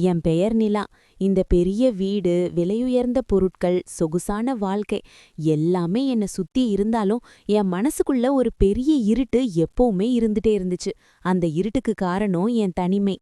என் பெயர் நிலா. இந்த பெரிய வீடு, விலையுயர்ந்த பொருட்கள், சொகுசான வாழ்க்கை எல்லாமே என்னை சுத்தி இருந்தாலும் என் மனசுக்குள்ள ஒரு பெரிய இருட்டு எப்பவுமே இருந்துட்டே இருந்துச்சு. அந்த இருட்டுக்கு காரணம் என் தனிமை.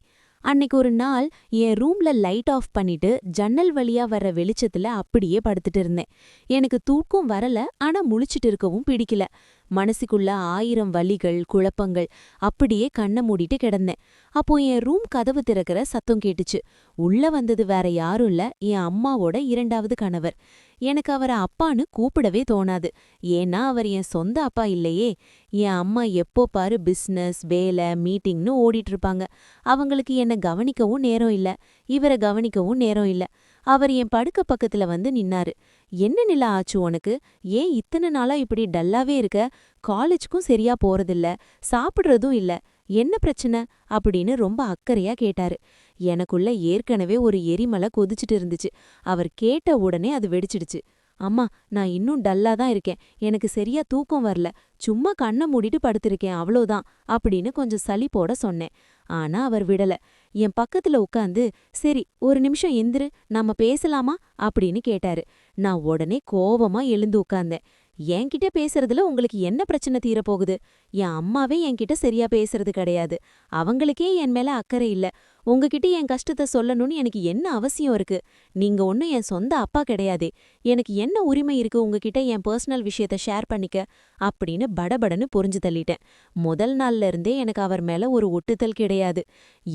அன்னைக்கு ஒரு நாள் என் ரூம்ல லைட் ஆஃப் பண்ணிட்டு ஜன்னல் வழியா வர்ற வெளிச்சத்துல அப்படியே படுத்துட்டு இருந்தேன். எனக்கு தூக்கம் வரல, ஆனா முழிச்சிட்டு இருக்கவும் பிடிக்கல. மனசுக்குள்ள 1000 வலிகள், குழப்பங்கள். அப்படியே கண்ணை மூடிட்டு கிடந்தேன். அப்போ என் ரூம் கதவு திறக்கிற சத்தம் கேட்டுச்சு. உள்ள வந்தது வேற யாரும் இல்ல, என் அம்மாவோட 2வது கணவர். எனக்கு அவரை அப்பான்னு கூப்பிடவே தோணாது. ஏன்னா அவர் என் சொந்த அப்பா இல்லையே. என் அம்மா எப்போ பாரு பிசினஸ், வேலை, மீட்டிங்னு ஓடிட்டு இருப்பாங்க. அவங்களுக்கு என்ன கவனிக்கவும் நேரம் இல்ல, இவரை கவனிக்கவும் நேரம் இல்ல. அவர் என் படுக்க பக்கத்துல வந்து நின்னாரு. என்ன நிலா ஆச்சு உனக்கு? ஏன் இத்தனை நாளா இப்படி டல்லாவே இருக்க? காலேஜ்க்கும் சரியா போறதில்ல, சாப்பிடுறதும் இல்ல. என்ன பிரச்சனை அப்படின்னு ரொம்ப அக்கறையா கேட்டாரு. எனக்குள்ள ஏற்கனவே ஒரு எரிமலை கொதிச்சிட்டு இருந்துச்சு. அவர் கேட்ட உடனே அது வெடிச்சிடுச்சு. அம்மா, நான் இன்னும் டல்லா தான் இருக்கேன். எனக்கு சரியா தூக்கம் வரல. சும்மா கண்ணை மூடிட்டு படுத்திருக்கேன், அவ்வளோதான் அப்படின்னு கொஞ்சம் சலிப்போட சொன்னேன். ஆனா அவர் விடல. என் பக்கத்துல உட்காந்து, சரி ஒரு நிமிஷம் எந்திரு, நாம பேசலாமா அப்படின்னு கேட்டாரு. நான் உடனே கோவமா எழுந்து உட்கார்ந்தேன். என்கிட்ட பேசுறதுல உங்களுக்கு என்ன பிரச்சனை தீரப்போகுது? என் அம்மாவே என்கிட்ட சரியா பேசுறது கிடையாது. அவங்களுக்கே என் மேல அக்கறை இல்ல. உங்ககிட்ட என் கஷ்டத்தை சொல்லணும்னு எனக்கு என்ன அவசியம் இருக்கு? நீங்க ஒன்னும் என் சொந்த அப்பா கிடையாதே. எனக்கு என்ன உரிமை இருக்கு உங்ககிட்ட என் பர்சனல் விஷயத்த ஷேர் பண்ணிக்க? அப்படின்னு படபடன்னு புரிஞ்சு தள்ளிட்டேன். முதல் நாள்ல இருந்தே எனக்கு அவர் மேல ஒரு ஒட்டுதல் கிடையாது.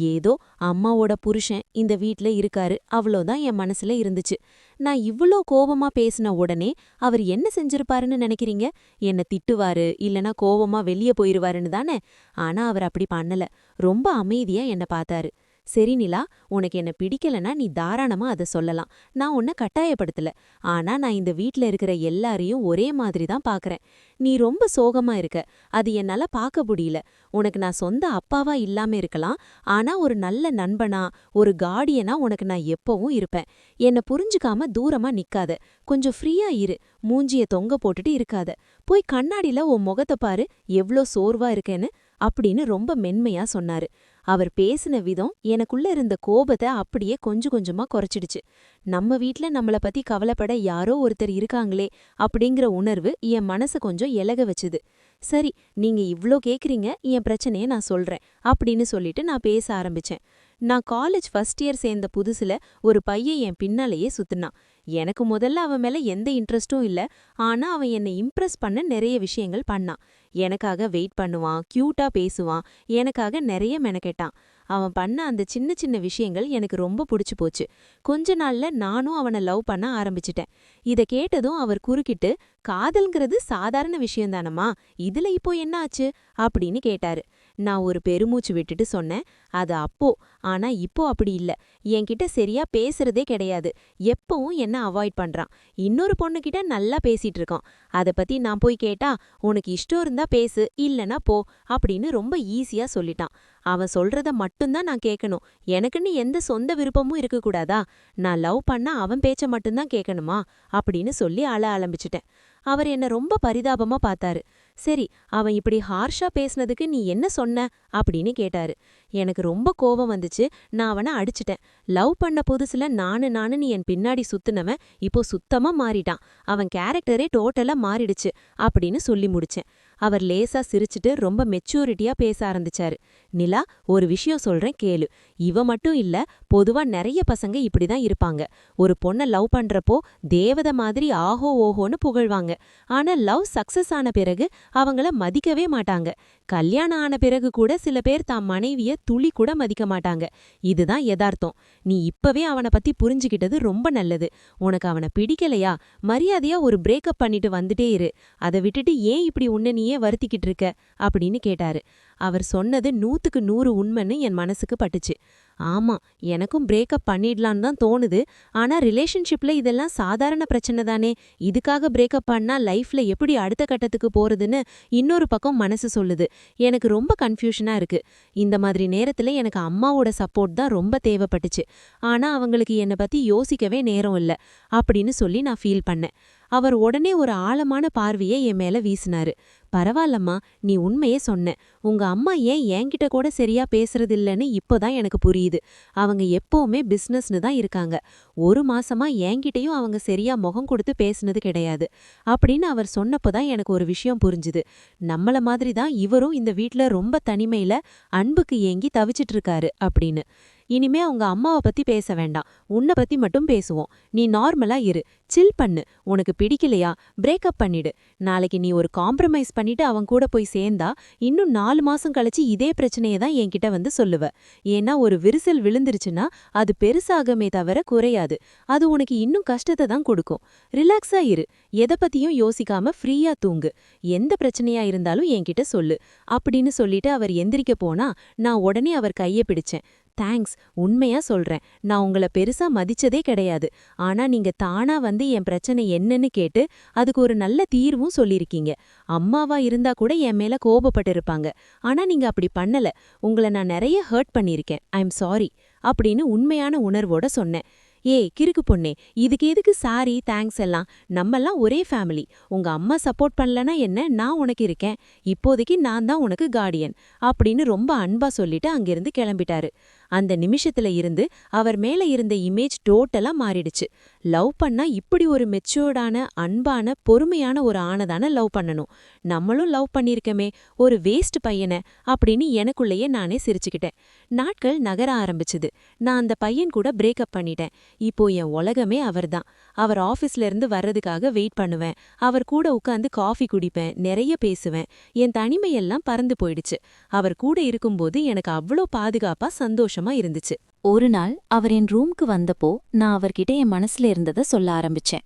ஏதோ அம்மாவோட புருஷன் இந்த வீட்ல இருக்காரு, அவ்வளோதான் என் மனசுல இருந்துச்சு. நான் இவ்ளோ கோவமா பேசின உடனே அவர் என்ன செஞ்சிருப்பாருன்னு நினைக்கிறீங்க? என்ன திட்டுவாரு, இல்லனா கோவமா வெளிய போயிருவாருன்னு தானே? ஆனா அவர் அப்படி பண்ணல. ரொம்ப அமைதியா என்ன பார்த்தாரு. சரி நிலா, உனக்கு என்ன பிடிக்கலனா நீ தாராளமா அத சொல்லலாம். நான் உன்னை கட்டாயப்படுத்தல. ஆனா நான் இந்த வீட்ல இருக்கிற எல்லாரையும் ஒரே மாதிரி தான் பாக்குறேன். நீ ரொம்ப சோகமா இருக்க, அது என்னால பார்க்க முடியல. உனக்கு நான் சொந்த அப்பாவா இல்லாம இருக்கலாம், ஆனா ஒரு நல்ல நண்பனா, ஒரு கார்டியனா உனக்கு நான் எப்பவும் இருப்பேன். என்ன புரிஞ்சுக்காம தூரமா நிக்காத. கொஞ்சம் ஃப்ரீயா இரு. மூஞ்சிய தொங்க போட்டுட்டு இருக்காத. போய் கண்ணாடில உன் முகத்தை பாரு, எவ்ளோ சோர்வா இருக்கேன்னு அப்படின்னு ரொம்ப மென்மையா சொன்னாரு. அவர் பேசின விதம் எனக்குள்ள இருந்த கோபத்தை அப்படியே கொஞ்சம் கொஞ்சமா குறைச்சிடுச்சு. நம்ம வீட்ல நம்மள பத்தி கவலைப்பட யாரோ ஒருத்தர் இருக்காங்களே அப்படிங்கிற உணர்வு என் மனச கொஞ்சம் இலக வச்சுது. சரி, நீங்க இவ்ளோ கேக்குறீங்க, என் பிரச்சனைய நான் சொல்றேன் அப்படின்னு சொல்லிட்டு நான் பேச ஆரம்பிச்சேன். நான் காலேஜ் ஃபர்ஸ்ட் இயர் சேர்ந்த புதுசுல ஒரு பையன் என் பின்னாலேயே சுத்துனான். எனக்கு முதல்ல அவன் மேல எந்த இன்ட்ரெஸ்டும் இல்ல. ஆனா அவன் என்னை இம்ப்ரெஸ் பண்ண நிறைய விஷயங்கள் பண்ணான். எனக்காக வெயிட் பண்ணுவான், கியூட்டா பேசுவான், எனக்காக நிறைய மெனக்கெட்டான். அவன் பண்ண அந்த சின்ன சின்ன விஷயங்கள் எனக்கு ரொம்ப பிடிச்சு போச்சு. கொஞ்ச நாள்ல நானும் அவனை லவ் பண்ண ஆரம்பிச்சிட்டேன். இத கேட்டதும் அவர் குறுக்கிட்டு, காதல்ங்கிறது சாதாரண விஷயம் தானம்மா, இதுல இப்போ என்ன ஆச்சு அப்படின்னு கேட்டாரு. நான் ஒரு பெருமூச்சு விட்டுட்டு சொன்னேன், அது அப்போ, ஆனா இப்போ அப்படி இல்ல. என்கிட்ட சரியா பேசுறதே கிடையாது. எப்பவும் என்ன அவாய்ட் பண்றான். இன்னொரு பொண்ணுகிட்ட நல்லா பேசிட்டு இருக்கான். அத பத்தி நான் போய் கேட்டா, உனக்கு இஷ்டம் இருந்தா பேசு, இல்லனா போ அப்படின்னு ரொம்ப ஈஸியா சொல்லிட்டான். அவன் சொல்றத மட்டும்தான் நான் கேட்கணும். எனக்குன்னு எந்த சொந்த விருப்பமும் இருக்கக்கூடாதா? நான் லவ் பண்ணா அவன் பேச்ச மட்டும்தான் கேட்கணுமா அப்படின்னு சொல்லி அழ ஆரம்பிச்சிட்டேன். அவர் என்ன ரொம்ப பரிதாபமா பார்த்தாரு. சரி, அவன் இப்படி ஹார்ஷா பேசுனதுக்கு நீ என்ன சொன்ன அப்படின்னு கேட்டாரு. எனக்கு ரொம்ப கோபம் வந்துச்சு. நான் அவனை அடிச்சிட்டேன். லவ் பண்ண புதுசுல நானு நீ என் பின்னாடி சுத்துனவன் இப்போ சுத்தமா மாறிட்டான். அவன் கேரக்டரே டோட்டலா மாறிடுச்சு அப்படின்னு சொல்லி முடிச்சேன். அவர் லேசா சிரிச்சுட்டு ரொம்ப மெச்சூரிட்டியா பேச ஆரம்பிச்சாரு. நிலா, ஒரு விஷயம் சொல்றேன் கேளு. இவ மட்டும் இல்ல, பொதுவா நிறைய பசங்க இப்படிதான் இருப்பாங்க. ஒரு பொண்ண லவ் பண்றப்போ தேவதை மாதிரி ஆஹோ ஓஹோன்னு புகழ்வாங்க. ஆனா லவ் சக்சஸ் ஆன பிறகு அவங்கள மதிக்கவே மாட்டாங்க. கல்யாணம் ஆன பிறகு கூட சில பேர் தாம் மனைவிய துளி கூட மதிக்க மாட்டாங்க. இதுதான் யதார்த்தம். நீ இப்பவே அவனை பத்தி புரிஞ்சுக்கிட்டது ரொம்ப நல்லது. உனக்கு அவனை பிடிக்கலையா, மரியாதையா ஒரு பிரேக்கப் பண்ணிட்டு வந்துட்டே இரு. அதை விட்டுட்டு ஏன் இப்படி உன்னை நீயே வருத்திக்கிட்டு இருக்க அப்படின்னு கேட்டாரு. அவர் சொன்னது 100க்கு 100 உண்மைன்னு என் மனசுக்கு பட்டுச்சு. ஆமா, எனக்கும் பிரேக்கப் பண்ணிடலான்னு தான் தோணுது. ஆனா ரிலேஷன்ஷிப்ல இதெல்லாம் சாதாரண பிரச்சனை தானே. இதுக்காக பிரேக்கப் பண்ணா லைஃப்ல எப்படி அடுத்த கட்டத்துக்கு போறதுன்னு இன்னொரு பக்கம் மனசு சொல்லுது. எனக்கு ரொம்ப கன்ஃபியூஷனா இருக்கு. இந்த மாதிரி நேரத்துல எனக்கு அம்மாவோட சப்போர்ட் தான் ரொம்ப தேவைப்பட்டுச்சு. ஆனா அவங்களுக்கு என்னை பத்தி யோசிக்கவே நேரம் இல்ல அப்படின்னு சொல்லி நான் ஃபீல் பண்ணேன். அவர் உடனே ஒரு ஆழமான பார்வையை என் மேல வீசினாரு. பரவாயில்லம்மா, நீ உண்மையே சொன்ன. உங்க அம்மா ஏன் என்கிட்ட கூட சரியா பேசுறதில்லன்னு இப்போதான் எனக்கு புரியுது. தெரியுது. அவங்க எப்பவுமே பிசினஸ்னு தான் இருக்காங்க. 1 மாசமா என்கிட்டயும் அவங்க சரியா முகம் கொடுத்து பேசுனது கிடையாது அப்படின்னு அவர் சொன்னப்பதான் எனக்கு ஒரு விஷயம் புரிஞ்சுது. நம்மள மாதிரி தான் இவரும் இந்த வீட்ல ரொம்ப தனிமையில அன்புக்கு ஏங்கி தவிச்சிட்டு இருக்காரு அப்படின்னு. இனிமே அவங்க அம்மாவை பத்தி பேச வேண்டாம், உன்னை பத்தி மட்டும் பேசுவோம். நீ நார்மலா இரு, சில் பண்ணு. உனக்கு பிடிக்கலையா பிரேக்கப் பண்ணிடு. நாளைக்கு நீ ஒரு காம்ப்ரமைஸ் பண்ணிட்டு அவன் கூட போய் சேர்ந்தா இன்னும் 4 மாசம் கழிச்சு இதே பிரச்சனையை தான் என்கிட்ட வந்து சொல்லுவ. ஏன்னா ஒரு விரிசல் விழுந்துருச்சுன்னா அது பெருசாகமே தவிர குறையாது. அது உனக்கு இன்னும் கஷ்டத்தை தான் கொடுக்கும். ரிலாக்ஸா இரு, எதை பத்தியும் யோசிக்காம ஃப்ரீயா தூங்கு. எந்த பிரச்சனையா இருந்தாலும் என்கிட்ட சொல்லு அப்படின்னு சொல்லிட்டு அவர் எந்திரிக்க போனா நான் உடனே அவர் கையை பிடிச்சேன். தேங்க்ஸ், உண்மையா சொல்றேன், நான் உங்கள பெருசா மதிச்சதே கிடையாது. ஆனா நீங்க தானா வந்து என் பிரச்சனை என்னன்னு கேட்டு அதுக்கு ஒரு நல்ல தீர்வும் சொல்லிருக்கீங்க. அம்மாவா இருந்தா கூட என் மேல கோபப்பட்டு இருப்பாங்க. ஆனா நீங்க அப்படி பண்ணல. உங்களை நான் நிறைய ஹர்ட் பண்ணிருக்கேன். ஐ எம் சாரி அப்படின்னு உண்மையான உணர்வோட சொன்னேன். ஏய் கிறுக்கு பொண்ணே, இதுக்கு எதுக்கு சாரி தேங்க்ஸ் எல்லாம்? நம்மெல்லாம் ஒரே ஃபேமிலி. உங்க அம்மா சப்போர்ட் பண்ணலனா என்ன, நான் உனக்கு இருக்கேன். இப்போதைக்கு நான் தான் உனக்கு கார்டியன் அப்படின்னு ரொம்ப அன்பா சொல்லிட்டு அங்கிருந்து கிளம்பிட்டாரு. அந்த நிமிஷத்துல இருந்து அவர் மேல இருந்த இமேஜ் டோட்டலா மாறிடுச்சு. லவ் பண்ணா இப்படி ஒரு மெச்சூர்டான, அன்பான, பொறுமையான ஒரு ஆணைதானே லவ் பண்ணணும். நம்மளும் லவ் பண்ணிருக்கமே, ஒரு வேஸ்ட் பையனை அப்படின்னு எனக்குள்ளேயே நானே சிரிச்சுக்கிட்டேன். நாட்கள் நகர ஆரம்பிச்சுது. நான் அந்த பையன் கூட பிரேக்கப் பண்ணிட்டேன். இப்போ என் உலகமே அவர்தான். அவர் ஆபீஸ்ல இருந்து வர்றதுக்காக வெயிட் பண்ணுவேன். அவர் கூட உட்காந்து காஃபி குடிப்பேன், நிறைய பேசுவேன். என் தனிமையெல்லாம் பறந்து போயிடுச்சு. அவர் கூட இருக்கும்போது எனக்கு அவ்வளோ பாதுகாப்பா சந்தோஷமா இருந்துச்சு. ஒரு நாள் அவர் என் ரூம்க்கு வந்தப்போ நான் அவர்கிட்ட என் மனசுல இருந்ததை சொல்ல ஆரம்பிச்சேன்.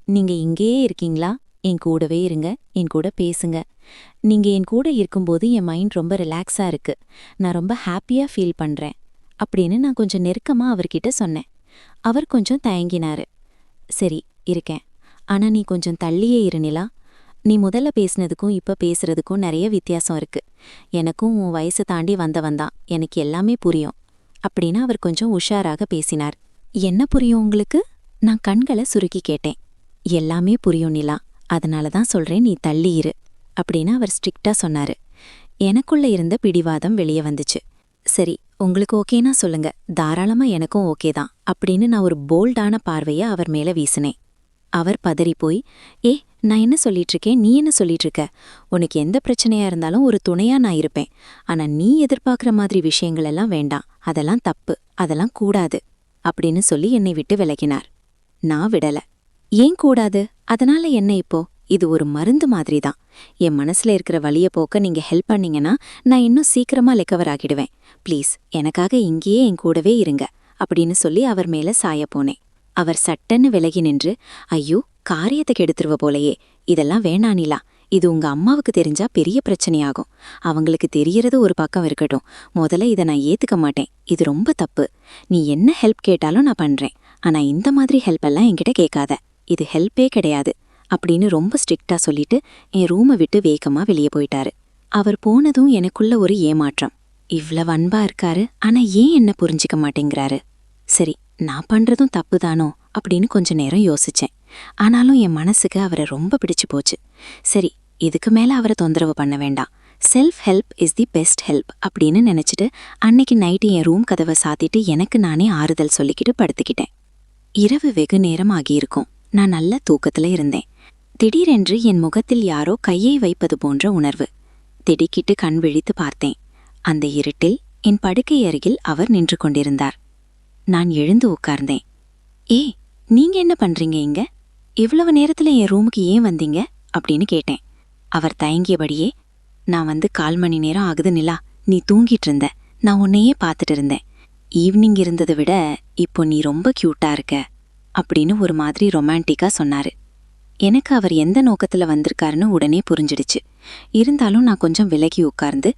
நீங்க இங்கேயே இருக்கீங்களா? என் கூடவே இருங்க, என் கூட பேசுங்க. நீங்க என் கூட இருக்கும்போது என் மைண்ட் ரொம்ப ரிலாக்ஸா இருக்கு. நான் ரொம்ப ஹாப்பியா ஃபீல் பண்றேன் அப்படின்னு நான் கொஞ்சம் நெருக்கமா அவர்கிட்ட சொன்னேன். அவர் கொஞ்சம் தயங்கினாரு. சரி, இருக்கேன். ஆனா நீ கொஞ்சம் தள்ளியே இரு நிலா. நீ முதல்ல பேசினதுக்கும் இப்ப பேசுறதுக்கும் நிறைய வித்தியாசம் இருக்கு. எனக்கும் உன் வயசை தாண்டி வந்தவன்தான், எனக்கு எல்லாமே புரியும் அப்படின்னு அவர் கொஞ்சம் உஷாராக பேசினார். என்ன புரியும் உங்களுக்கு? நான் கண்களை சுருக்கி கேட்டேன். எல்லாமே புரியும் நிலா, அதனாலதான் சொல்றேன் நீ தள்ளி இரு அப்படின்னு அவர் ஸ்ட்ரிக்டா சொன்னாரு. எனக்குள்ள இருந்த பிடிவாதம் வெளியே வந்துச்சு. சரி, உங்களுக்கு ஓகேனா சொல்லுங்க, தாராளமா எனக்கும் ஓகே தான் அப்படின்னு நான் ஒரு போல்டான பார்வைய அவர் மேல வீசினேன். அவர் பதறிப்போய், நான் என்ன சொல்லிட்டு இருக்கேன், நீ என்ன சொல்லிட்டு இருக்க? உனக்கு எந்த பிரச்சனையா இருந்தாலும் ஒரு துணையா நான் இருப்பேன். ஆனா நீ எதிர்பார்க்குற மாதிரி விஷயங்கள் எல்லாம் வேண்டாம், அதெல்லாம் தப்பு, அதெல்லாம் கூடாது அப்படின்னு சொல்லி என்னை விட்டு விலகினார். நான் விடல. ஏன் கூடாது? அதனால என்ன இப்போ? இது ஒரு மருந்து மாதிரி தான். என் மனசுல இருக்கிற வலிய போக்க நீங்க ஹெல்ப் பண்ணீங்கன்னா நான் இன்னும் சீக்கிரமா ரெக்கவர் ஆகிடுவேன். ப்ளீஸ் எனக்காக இங்கேயே என் கூடவே இருங்க அப்படின்னு சொல்லி அவர் மேல சாய போனேன். அவர் சட்டன்னு விலகி நின்று, ஐயோ காரியத்தை கெடுத்துருவ போலையே, இதெல்லாம் வேணானிலா, இது உங்க அம்மாவுக்கு தெரிஞ்சா பெரிய பிரச்சனையாகும். அவங்களுக்கு தெரியறது ஒரு பக்கம் இருக்கட்டும், முதல்ல இதை நான் ஏத்துக்க மாட்டேன். இது ரொம்ப தப்பு. நீ என்ன ஹெல்ப் கேட்டாலும் நான் பண்றேன். ஆனா இந்த மாதிரி ஹெல்ப் எல்லாம் என்கிட்ட கேட்காத, இது ஹெல்ப்பே கிடையாது அப்படின்னு ரொம்ப ஸ்ட்ரிக்டா சொல்லிட்டு என் ரூமை விட்டு வேகமா வெளியே போயிட்டாரு. அவர் போனதும் எனக்குள்ள ஒரு ஏமாற்றம். இவ்வளவு அன்பா இருக்காரு, ஆனா ஏன் என்ன புரிஞ்சிக்க மாட்டேங்கிறாரு? சரி, நான் பண்றதும் தப்புதானோ அப்படின்னு கொஞ்ச நேரம் யோசிச்சேன். ஆனாலும் என் மனசுக்கு அவரை ரொம்ப பிடிச்சு போச்சு. சரி, இதுக்கு மேல அவரை தொந்தரவு பண்ண வேண்டாம். Self help is the best help அப்படின்னு நினைச்சிட்டு அன்னைக்கு நைட்டு என் ரூம் கதவை சாத்திட்டு எனக்கு நானே ஆறுதல் சொல்லிக்கிட்டு படுத்துக்கிட்டேன். இரவு வெகு நேரம் ஆகியிருக்கும். நான் நல்ல தூக்கத்துல இருந்தேன். திடீரென்று என் முகத்தில் யாரோ கையை வைப்பது போன்ற உணர்வு. திடுக்கிட்டு கண் விழித்து பார்த்தேன். அந்த இருட்டில் என் படுக்கை அருகில் அவர் நின்று கொண்டிருந்தார். நான் எழுந்து உட்கார்ந்தேன். நீங்க என்ன பண்றீங்க இங்க? இவ்வளவு நேரத்துல என் ரூமுக்கு ஏன் வந்தீங்க அப்படின்னு கேட்டேன். அவர் தயங்கியபடியே, நான் வந்து 1/4 மணி நேரம் ஆகுது நிலா, நீ தூங்கிட்டு இருந்த, நான் உன்னையே பார்த்துட்டு இருந்தேன். ஈவினிங் இருந்ததை விட இப்போ நீ ரொம்ப கியூட்டா இருக்க அப்படின்னு ஒரு மாதிரி ரொமான்டிக்கா சொன்னாரு. எனக்கு அவர் எந்த நோக்கத்துல வந்திருக்காருன்னு உடனே புரிஞ்சிடுச்சு. இருந்தாலும் நான் கொஞ்சம் விலகி உட்கார்ந்து,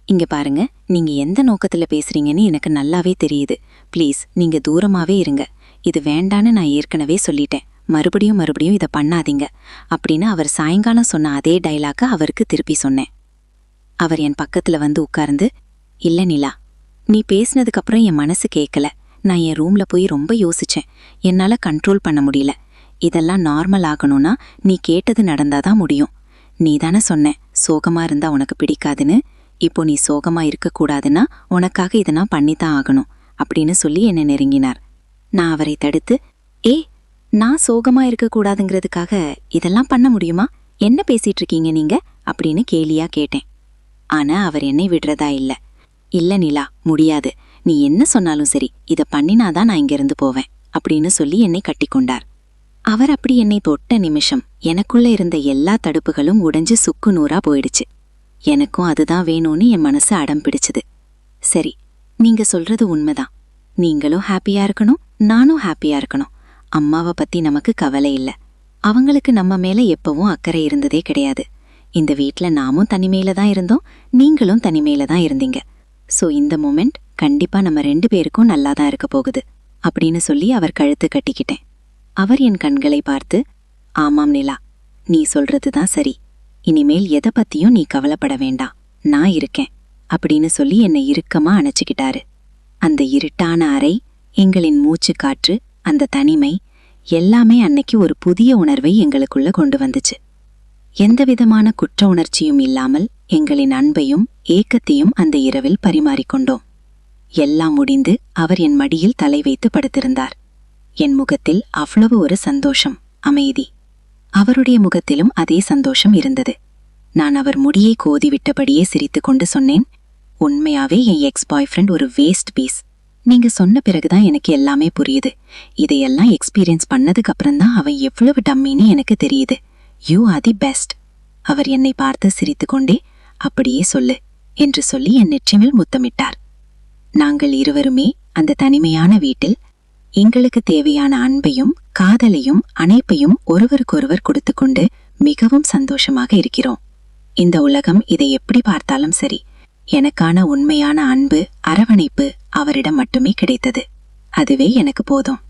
இங்க பாருங்க, நீங்க எந்த நோக்கத்துல பேசுறீங்கன்னு எனக்கு நல்லாவே தெரியுது. ப்ளீஸ் நீங்க தூரமாவே இருங்க. இது வேண்டான்னு நான் ஏற்கனவே சொல்லிட்டேன். மறுபடியும் இதை பண்ணாதீங்க அப்படின்னு அவர் சாயங்காலம் சொன்ன அதே டைலாக்க அவருக்கு திருப்பி சொன்னேன். அவர் என் பக்கத்துல வந்து உட்கார்ந்து, இல்ல நிலா, நீ பேசினதுக்கப்புறம் என் மனசு கேட்கல. நான் என் ரூம்ல போய் ரொம்ப யோசிச்சேன். என்னால கண்ட்ரோல் பண்ண முடியல. இதெல்லாம் நார்மல் ஆகணும்னா நீ கேட்டது நடந்தாதான் முடியும். நீ தானே சொன்ன சோகமா இருந்தா உனக்கு பிடிக்காதுன்னு. இப்போ நீ சோகமா இருக்கக்கூடாதுன்னா உனக்காக இதை நான் பண்ணித்தான் ஆகணும். அப்படின்னு சொல்லி என்னை நெருங்கினார். நான் அவரை தடுத்து, நான் சோகமா இருக்கக்கூடாதுங்கிறதுக்காக இதெல்லாம் பண்ண முடியுமா? என்ன பேசிட்டு இருக்கீங்க நீங்க அப்படின்னு கேலியா கேட்டேன். ஆனா அவர் என்னை விடுறதா இல்ல நிலா, முடியாது, நீ என்ன சொன்னாலும் சரி, இத பண்ணினாதான் நான் இங்கிருந்து போவேன் அப்படின்னு சொல்லி என்னை கட்டிக்கொண்டார். அவர் அப்படி என்னை தொட்ட நிமிஷம் எனக்குள்ள இருந்த எல்லா தடுப்புகளும் உடைஞ்சு சுக்கு நூறா போயிடுச்சு. எனக்கும் அதுதான் வேணும்னு என் மனசு அடம் பிடிச்சது. சரி, நீங்க சொல்றது உண்மைதான். நீங்களும் ஹாப்பியா இருக்கணும், நானும் ஹாப்பியா இருக்கணும். அம்மாவை பத்தி நமக்கு கவலை இல்ல. அவங்களுக்கு நம்ம மேல எப்பவும் அக்கறை இருந்ததே கிடையாது. இந்த வீட்ல நாமும் தனிமையில தான் இருந்தோம், நீங்களும் தனிமையில தான் இருந்தீங்க. சோ இந்த மொமெண்ட் கண்டிப்பா நம்ம 2 பேருக்கும் நல்லாதான் இருக்க போகுது அப்படின்னு சொல்லி அவர் கழுத்து கட்டிக்கிட்டேன். அவர் என் கண்களை பார்த்து, ஆமாம் நிலா, நீ சொல்றதுதான் சரி. இனிமேல் எதை பத்தியும் நீ கவலைப்பட வேண்டாம், நான் இருக்கேன் அப்படின்னு சொல்லி என்னை இறுக்கமா அணைச்சுக்கிட்டாரு. அந்த இருட்டான அறை, எங்களின் மூச்சு காற்று, அந்த தனிமை எல்லாமே அன்னைக்கு ஒரு புதிய உணர்வை எங்களுக்குள்ள கொண்டு வந்துச்சு. எந்தவிதமான குற்ற உணர்ச்சியும் இல்லாமல் எங்களின் அன்பையும் ஏக்கத்தையும் அந்த இரவில் பரிமாறிக்கொண்டோம். எல்லாம் முடிந்து அவர் என் மடியில் தலை வைத்து படுத்திருந்தார். என் முகத்தில் அவ்வளவு ஒரு சந்தோஷம், அமைதி. அவருடைய முகத்திலும் அதே சந்தோஷம் இருந்தது. நான் அவர் முடியை கோதிவிட்டபடியே சிரித்துக்கொண்டு சொன்னேன், உண்மையாவே என் எக்ஸ் பாய் ஃப்ரெண்ட் ஒரு வேஸ்ட் பீஸ். நீங்க சொன்ன பிறகுதான் எனக்கு எல்லாமே புரியுது. இதையெல்லாம் எக்ஸ்பீரியன்ஸ் பண்ணதுக்கு அப்புறம்தான் அவன் எவ்வளவு டம்மின்னு எனக்கு தெரியுது. You are the best. அவர் என்னை பார்த்து சிரித்துக்கொண்டே, அப்படியே சொல்லு என்று சொல்லி என் நெற்றிமில் முத்தமிட்டார். நாங்கள் இருவருமே அந்த தனிமையான வீட்டில் எங்களுக்கு தேவையான அன்பையும் காதலையும் அணைப்பையும் ஒருவருக்கொருவர் கொடுத்துக்கொண்டு மிகவும் சந்தோஷமாக இருக்கிறோம். இந்த உலகம் இதை எப்படி பார்த்தாலும் சரி, எனக்கான உண்மையான அன்பு, அரவணைப்பு அவரிடம் மட்டுமே கிடைத்தது. அதுவே எனக்கு போதும்.